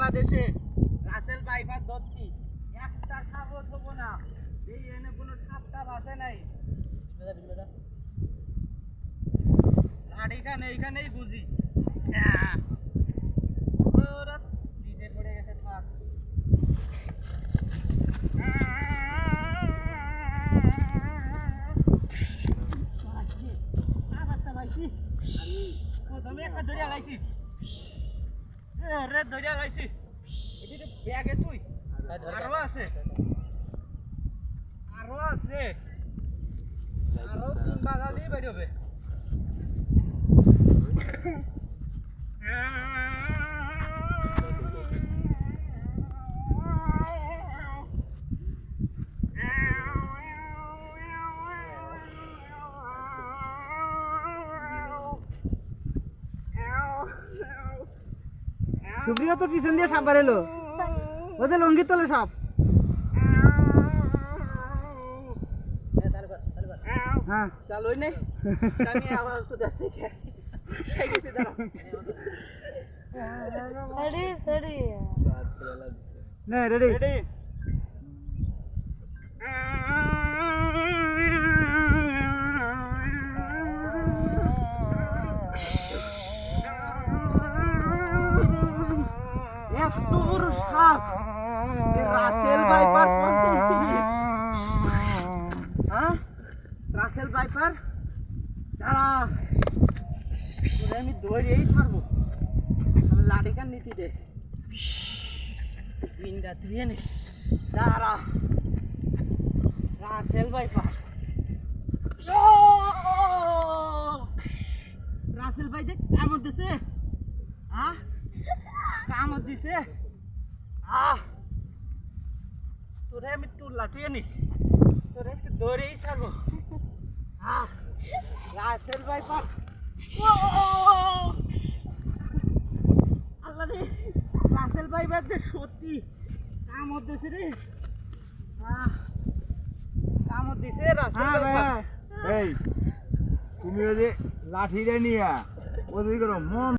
বাংলাদেশে Russell viper ধরতি একটা সাপও থবো না। এই এনে কোনো সাপটা বাঁচে নাই। লাঠিখানে এইখানেই বুঝি ওরা নিচে পড়ে গেছে থাক। আমি একটা ধরিয়া লাইছি রে ধরিয়া লাইছি এটি তো ব্যাগে তুই আরো আছে আরো আছে আরো 3 বাজা দিয়ে বেরোবে। সুপ্রিয়া তো পিছন দিয়ে সাপ বার এলো ওদের লঙ্গির তলে সাপ। হ্যাঁ চালু নেই আমি আওয়াজ তো যাচ্ছে রেডি রেডি এত বড় সাপ রাসেল ভাইপার 35 কেজি। হ্যাঁ রাসেল ভাইপার দাঁড়া আমি দৌড়িয়েই ছাড়বো। আমি লাঠিখান নীতি দে তিনটা দিয়ে নে দাঁড়া রাসেল ভাইপার রাসেল ভাই দেখ কামড় দিছে কামড় দিছে তোরে আমি তুললা তুই নি তোরে দৌড়েই ছাড়বো। রাসেল ভাইপার আল্লাহ রে রাসেল ভাইপার যে সত্যি কামড় দিছে রে কামড় দিছে রাসেল ভাইপার। এই তুমি ওই যে লাঠিটা নিয়া ওই করো মন